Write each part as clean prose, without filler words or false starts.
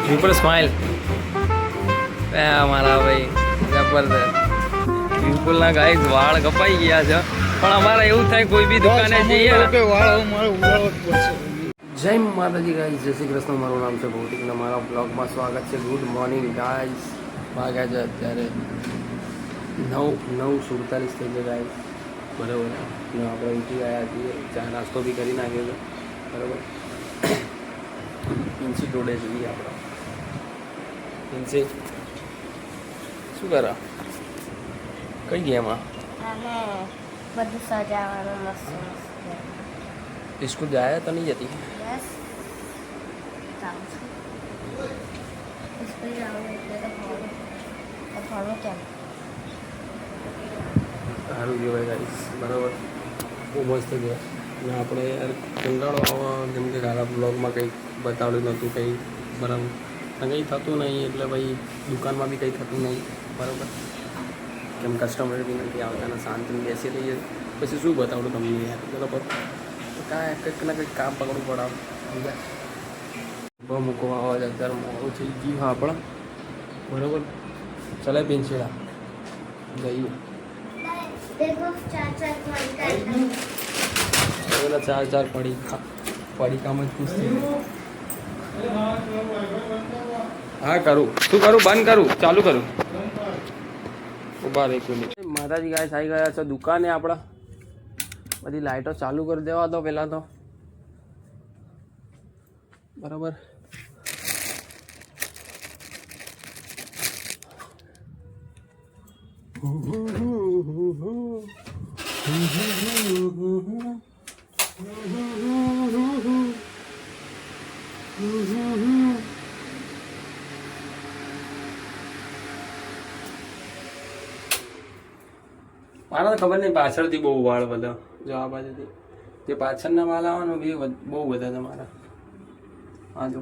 વિપુલ smile મારા ભાઈ જબરદસ્ત. વિપુલના ગાય વાળ કપાઈ ગયા છે, પણ અમારે એવું થાય કોઈ બી દુકાને જઈએ જય માતાજી ગાઈસ, જય શ્રી કૃષ્ણ. મારું નામ છે ભૌતિકના મારા બ્લોગમાં સ્વાગત છે. Good morning guys. વાગ્યા છે અત્યારે 9:47 થઈ ગયા ગાઈસ, બરાબર. ને આપણે ઉઠી ગયા છીએ, ચા નાસ્તો બી કરી નાખ્યો છે, બરાબર. પિન્સી ટોડે જોઈએ આપણે. પિન્સી શું કરે? કઈ ગયા એમાં? બધું સજાવવાનું મસ્ત સ્કૂલ જાય તો નહીં જતી? યસ જાઉં છું. સ્કૂલ જાઉં એટલે તો ભણવું કેમ? સારું કહેવાય ગાઈસ, બરાબર. બહુ મસ્ત કહેવાય. અને આપણે યાર કંટાળો આવા, જેમ કે કાલા બ્લોગમાં કંઈક બતાવડ્યું નહોતું કંઈ, બરાબર. કંઈ થતું નહીં એટલે ભાઈ દુકાનમાં બી કંઈ થતું નહીં, બરાબર. કેમ કસ્ટમર બી નથી આવતા ને શાંતિથી બેસી રહીએ, પછી શું બતાવડું તમને યાર, બરાબર. કાંઈ કંઈક ને કંઈક કામ પકડવું પડે સમજ્યા. બહુ મૂકવા આવા જ અત્યારે મોડું થઈ ગયું હા આપણે, બરાબર. ચલે પેન્સિલા જઈએ. પેલા ચાર પડીકામાં જ ખુશ થઈ ગયું. હા કરું, શું કરું? બંધ કરું, ચાલુ કરું? ઉભા રહે એક મિનિટ. માતાજી ગાય આવી ગયા છે દુકાને. આપણા બધી લાઇટો ચાલુ કરી દેવા દો પહેલાં તો, બરાબર. મારા તો ખબર નહીં, પાછળથી બહુ વાળ બધા, જો આ બાજુથી જે પાછળના વાળ આવવાનો બી બહુ બધા છે મારા. હા જો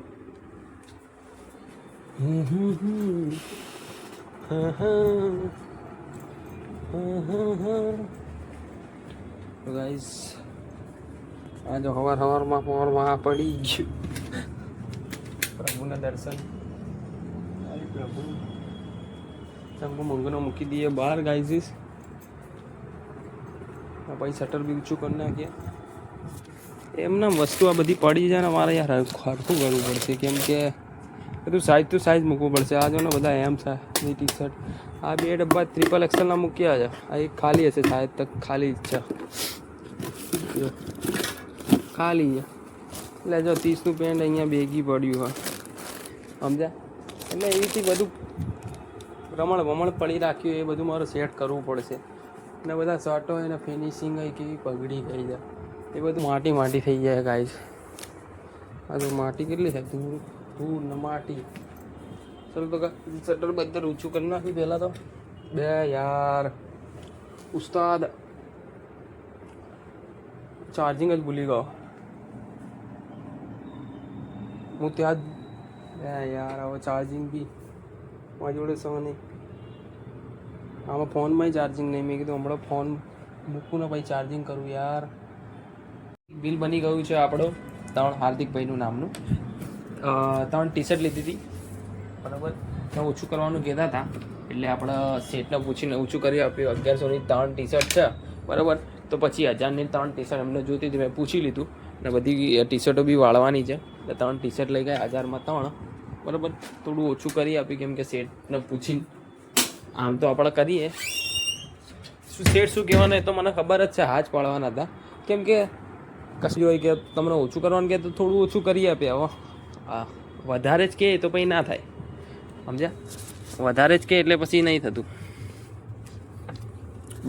ગાઈસ, આ જો સવારમાં પહોરમાં પડી ગયું પ્રભુના દર્શન. પ્રભુ શંકુ મંગનો મૂકી દઈએ બહાર ગાઈઝીસ. પછી શટર બી ઊંચું કરી નાખીએ. એમને વસ્તુ આ બધી પડી જાય ને મારે યાર ખરખું કરવું પડશે, કેમ કે બધું સાઈઝ ટુ સાઈઝ મૂકવું પડશે. આ જો ને બધા એમ છે ની ટી શર્ટ. આ બે ડબ્બા XXL મૂક્યા છે. આ એક ખાલી હશે, શાયદ તક ખાલી જ છે, જો ખાલી છે. એટલે જો 30નું પેન્ટ અહીંયા ભેગી પડ્યું હા, સમજ્યા. એટલે એ રીતે બધું રમણ પડી રાખ્યું, એ બધું મારે સેટ કરવું પડશે. ને બધા શર્ટો એને ફિનિશિંગ હોય કેવી પગડી થઈ જાય, એ બધું માટી થઈ જાય ગાઈસ. આ તો માટી કેટલી થાય, ધૂળ ને માટી. ચાલો તો શટર બધા ઊંચું કરી નાખી પહેલાં તો. બે યાર ઉસ્તાદ ચાર્જિંગ જ ભૂલી ગયો હું ત્યાં જ. યાર હવે ચાર્જિંગ બી મારી જોડે સૌ નહીં, આમાં ફોનમાં ચાર્જિંગ નહીં. મેં કીધું હમણાં ફોન મૂકું ને પછી ચાર્જિંગ કરું યાર. બિલ બની ગયું છે આપણો 3 હાર્દિકભાઈનું નામનું. 3 ટી શર્ટ લીધી હતી, બરાબર. તો ઓછું કરવાનું કહેતા હતા એટલે આપણે સેટને પૂછીને ઓછું કરી આપ્યું. 1100ની 3 ટી શર્ટ છે, બરાબર. તો પછી 1000ની 3 ટી શર્ટ એમને જોઈતી હતી, મેં પૂછી લીધું. અને બધી ટી શર્ટો બી વાળવાની છે, એટલે 3 ટી શર્ટ લઈ ગયા 1000માં 3, બરાબર. થોડું ઓછું કરી આપ્યું, કેમ કે સેટને પૂછીને આમ તો આપણે કરીએ શું સેટ શું કહેવાનું એ તો મને ખબર જ છે, હાથ પાડવાના હતા. કેમ કે કશું હોય કે તમને ઓછું કરવાનું કહે તો થોડું ઓછું કરી આપે. હવે હા વધારે જ કહે તો પછી ના થાય, સમજ્યા. વધારે જ કહે એટલે પછી નહીં થતું.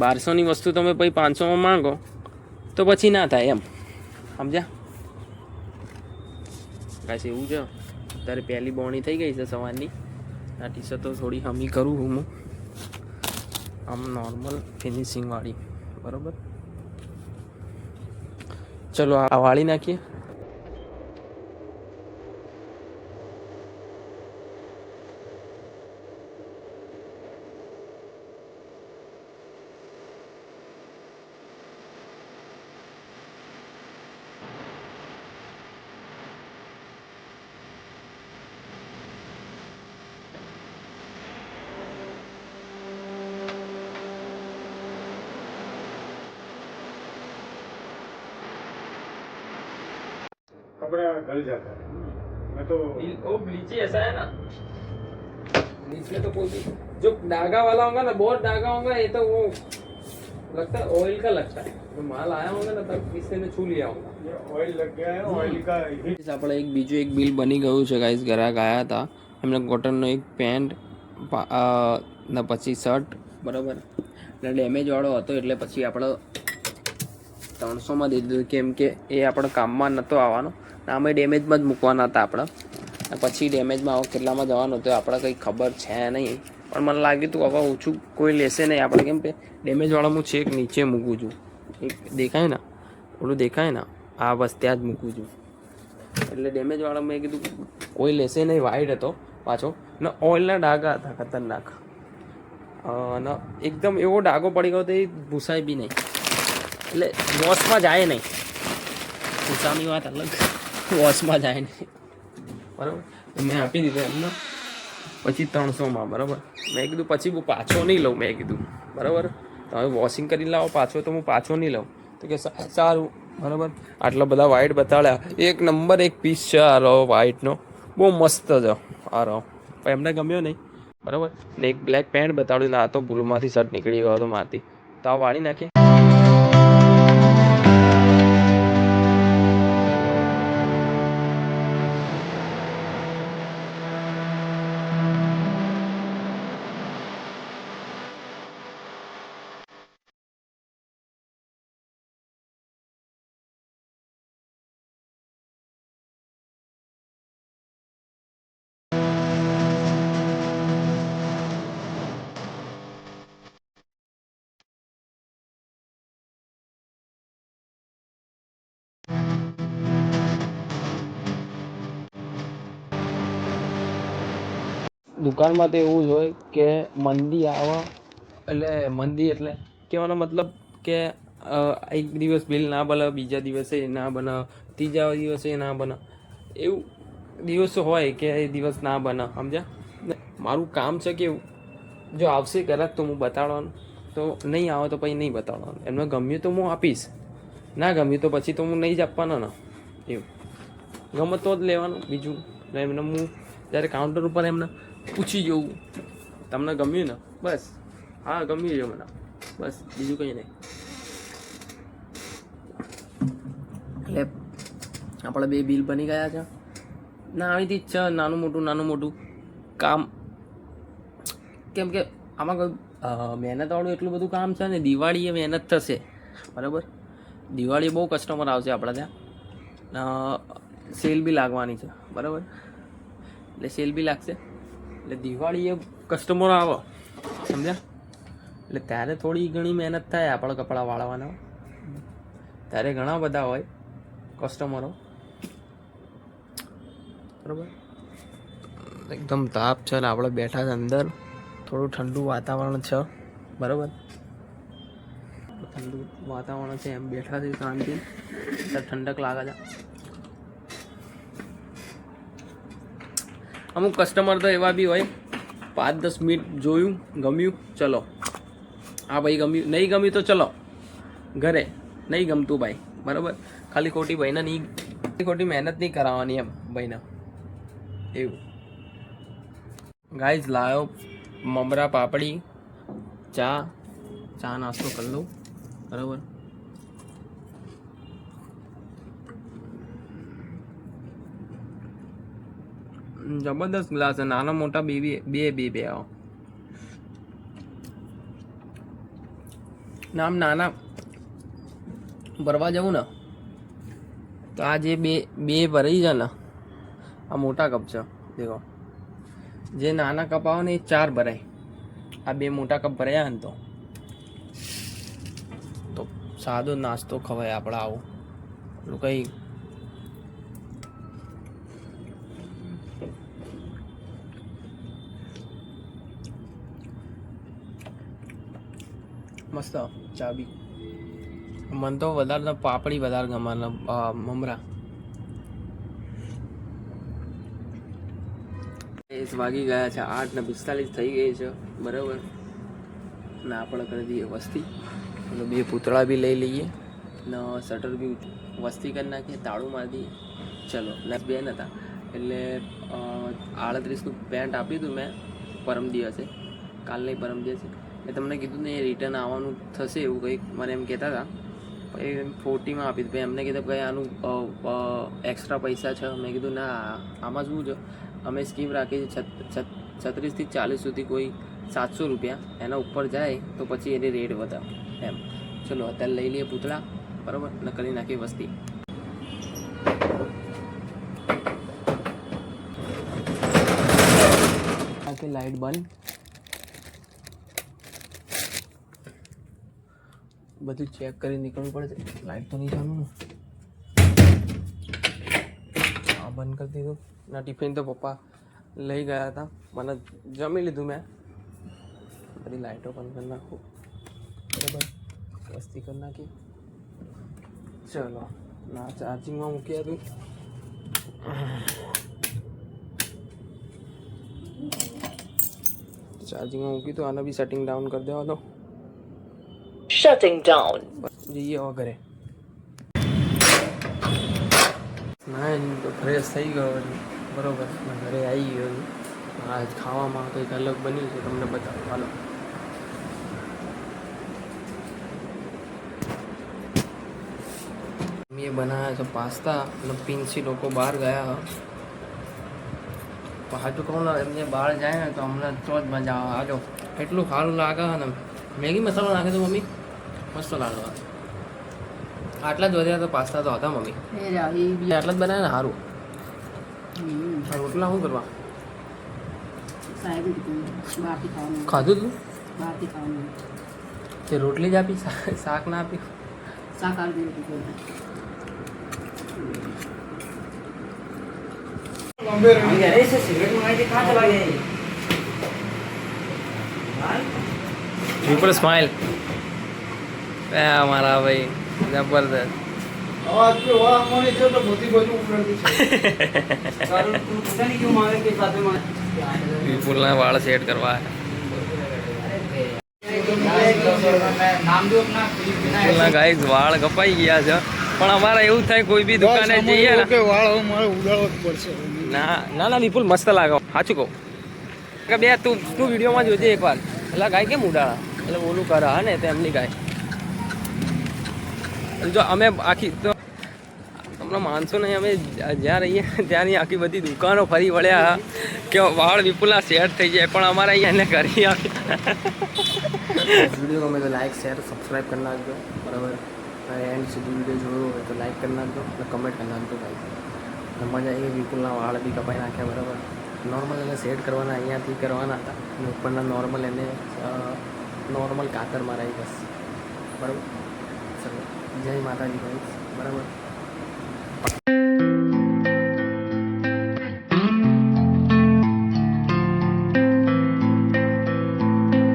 1200ની વસ્તુ તમે પછી 500માં માંગો તો પછી ના થાય એમ, સમજ્યા. કાંઈ એવું છે. અત્યારે પહેલી બોણી થઈ ગઈ છે સવારની. આ ટી શર્ટ તો થોડી હમી કરું હું આમ નોર્મલ ફિનિશિંગવાળી, બરાબર. ચલો આ વાળી નાખીએ. कपड़ा गल जाता है। मैं तो वो नीचे ऐसा है ना, नीचे तो कोई भी जो डागा वाला होगा ना, बहुत डागा होगा, ये तो वो लगता है ऑयल का लगता है। तो माल आया होगा ना तब किसी ने छू लिया होगा। ये ऑयल लग गया है, ऑयल का हीट। આપણે એક બીજું એક બિલ બની ગયું છે ગાઈસ. ગ્રાહક આવ્યા હતા, એમને કોટનનો એક પેન્ટ ને પછી શર્ટ બરાબર, એટલે ડેમેજવાળો હતો એટલે પછી આપણે 300માં દઈ દીધું, કેમ કે એ આપણે કામમાં નહોતો આવવાનો, આમે ડેમેજમાં જ મૂકવાના હતા આપણે. પછી ડેમેજમાં આવો કેટલામાં જવાનું તો આપણે કંઈ ખબર છે નહીં, પણ મને લાગ્યું હતું હવે ઓછું કોઈ લેશે નહીં આપણે, કેમ કે ડેમેજવાળા હું છેક નીચે મૂકું છું. એક દેખાય ને, ઓલું દેખાય ને, આ બસ ત્યાં જ મૂકું છું. એટલે ડેમેજવાળા મેં કીધું કોઈ લેશે નહીં. વાઈટ હતો પાછો ને ઓઇલના ડાઘા હતા ખતરનાક, અને એકદમ એવો ડાઘો પડી ગયો તો એ ભૂસાય બી નહીં, એટલે વોશમાં જાય નહીં. ભૂસાની વાત અલગ, વોશમાં જાય નહીં બરાબર. મેં આપી દીધો એમને પછી 300માં બરાબર. મેં કીધું પછી હું પાછો નહીં લઉં, મેં કીધું બરાબર તમે વોશિંગ કરી લાવો પાછો, તો હું પાછો નહીં લઉં. તો કે સારું બરાબર. આટલા બધા વાઇટ બતાડ્યા, એક નંબર એક પીસ છે આ રહો વાઇટનો, બહુ મસ્ત છે આ રહો, પણ એમને ગમ્યો નહીં બરાબર. ને એક બ્લેક પેન્ટ બતાડ્યું, ના તો ભૂલમાંથી શર્ટ નીકળી ગયો હતો મારથી, તો આ વાળી નાખીએ. દુકાનમાં તો એવું જ હોય કે મંદી આવે એટલે મંદી એટલે કહેવાનો મતલબ કે એક દિવસ બિલ ના બને, બીજા દિવસે ના બને, ત્રીજા દિવસે ના બને, એવું દિવસો હોય કે એ દિવસ ના બને, સમજ્યા ને. મારું કામ છે કેવું, જો આવશે ગ્રાહક તો હું બતાડવાનું, તો નહીં આવે તો પછી નહીં બતાડવાનું. એમને ગમ્યું તો હું આપીશ, ના ગમ્યું તો પછી તો હું નહીં જ આપવાનો ને. એવું ગમે તો જ લેવાનું. બીજું એમને હું જ્યારે કાઉન્ટર ઉપર એમને પૂછી જોઉં તમને ગમ્યું ને, બસ હા ગમ્યું છે મને, બસ બીજું કંઈ નહીં. એટલે આપણે બે બિલ બની ગયા છે ના, આવીથી જ છે નાનું મોટું કામ, કેમ કે આમાં કોઈ મહેનતવાળું એટલું બધું કામ છે ને. દિવાળીએ મહેનત થશે બરાબર, દિવાળીએ બહુ કસ્ટમર આવશે આપણા ત્યાં, સેલ બી લાગવાની છે બરાબર, એટલે સેલ બી લાગશે, એટલે દિવાળીએ કસ્ટમરો આવે સમજ્યા, એટલે ત્યારે થોડી ઘણી મહેનત થાય આપણે કપડાં વાળવાના, ત્યારે ઘણા બધા હોય કસ્ટમરો બરાબર. એકદમ તાપ છે ને આપણે બેઠા છે અંદર, થોડું ઠંડુ વાતાવરણ છે બરાબર, ઠંડુ વાતાવરણ છે એમ બેઠા છે શાંતિ, ઠંડક લાગે છે. અમુક કસ્ટમર તો એવા બી હોય 5-10 મિનિટ જોયું, ગમ્યું, ચલો હા ભાઈ ગમ્યું, નહીં ગમ્યું તો ચલો ઘરે, નહીં ગમતું ભાઈ બરાબર. ખાલી ખોટી ભાઈને નહીં, ખોટી મહેનત નહીં કરાવવાની એમ ભાઈને, એવું. ગાઈઝ લાયો મમરા પાપડી, ચા નાસ્તો કરી લઉં બરાબર. જબરદસ્ત ગ્લાસ છે, નાના મોટા બે આવો. આમ નાના ભરવા જવું ને તો આ જે બે ભરાઈ છે ને, આ મોટા કપ છે દેખો, જે નાના કપ આવે ને એ 4 ભરાય, આ 2 મોટા કપ ભરાયા ને તો સાદો નાસ્તો ખવાય આપણે. આવું એટલું કંઈ મસ્ત ચા બી. મને તો વધારે પાપડી વધારે ગમે, મમરા. વાગી ગયા છે 8:45 થઈ ગઈ છે બરાબર, ને આપણે કરી દઈએ વસ્તી, એટલે 2 પૂતળા બી લઈ લઈએ ને શટર બી વસ્તી કરી નાખીએ, તાળું મારી દઈએ ચલો નેક્સ્ટ બેન હતા એટલે 38નું પેન્ટ આપ્યું હતું મેં પરમ દિવસે, કાલ નહીં પરમ દિવસે. એ તમને કીધું ને એ રિટર્ન આવવાનું થશે એવું કંઈક મને એમ કહેતા હતા. પછી 40માં આપી દીધું. એમને કીધું ભાઈ આનું એક્સ્ટ્રા પૈસા છે. મેં કીધું ના, આમાં શું છે, અમે સ્કીમ રાખી છે 36 થી 40 સુધી કોઈ 700 રૂપિયા, એના ઉપર જાય તો પછી એની રેટ વધારે એમ. ચલો અત્યારે લઈ લઈએ પૂતળા, બરાબર, ને કરી નાખીએ વસ્તી. આખી લાઇટ બંધ, બધું ચેક કરી નીકળવું પડશે. લાઇટ તો નહીં ચાલુ ને, હા બંધ કરી દીધું. ના ટિફિન તો પપ્પા લઈ ગયા હતા, મને જમી લીધું મેં. બધી લાઇટો બંધ કરી નાખું, બરાબર, વસ્તી કરી નાખી. ચલો ના ચાર્જિંગમાં મૂકી હતું. ચાર્જિંગમાં મૂકી તો આને બી સેટિંગ ડાઉન કરી દેવા દો. Shutting down. જઈએ હવે ઘરે. ના તો ફ્રેશ થઈ ગયો બરોબર, ઘરે આવી ગયો. આજ ખાવામાં કંઈક અલગ બન્યું છે, તમને બતાવો. હાલો મેં બનાવ્યા છે પાસ્તા અને પિન્સી લોકો બહાર ગયા. પાછું કહું ને એમને બહાર જાય ને તો હમણાં તો જ મજા આવે. આજો એટલું સારું લાગે ને. મેગી મસાલો નાખે તો મમ્મી મસ્ત લાગે. આટલા જ વધ્યા તો પાસ્તા તો હતા મમ્મી, આટલા જ બનાવ્યા ને સારું. રોટલા શું કરવા ખાધું તું? તે રોટલી જ આપી, શાક ના આપી? વિપુલ સ્માइल हमारा भाई जबरदस्त. आवाज पे वाह मोने जो तो मोती बोलू ऊपर दी छे कारण तू पता नहीं क्यों मांगे के साथ में विपुल ने वाल सेट करवा है. नाम दो अपना વિપુલના ગાઈસ વાળ કપાઈ ગયા છે, પણ અમારે એવું થાય કોઈ બી દુકાને જઈએ ને કે વાળ હવે મારે ઉડાડવો જ પડશે. ના ના ના વિપુલ મસ્ત લાગે, સાચું કહું કે બે તું વિડીયોમાં જોજે એકવાર. એટલે ગાય કેમ ઉડાડા, એટલે ઓલું કરે હા ને તેમની ગાય. જો અમે આખી તો તમને માનશો નહીં, અમે જ્યાં રહીએ ત્યાંની આખી બધી દુકાનો ફરી વળ્યા કે વાળ વિપુલના સેટ થઈ જાય, પણ અમારે અહીંયા એને કરી આપ્યા. વિડીયો ગમે તો લાઈક શેર સબસ્ક્રાઈબ કરી નાખજો, બરાબર. એન્ડ સુધી વિડીયો જોયો હોય તો લાઈક કરી નાખજો અને કમેન્ટ કરી નાખજો ભાઈ. મજા આવી. વિપુલના વાળ બી કપાઈ નાખ્યા, બરાબર. નોર્મલ એને સેટ કરવાના અહીંયાથી કરવાના હતા અને ઉપરના નોર્મલ એને નોર્મલ કાતર મરાવી બસ, બરાબર. ચલો જય માતાજી ભાઈ, બરાબર.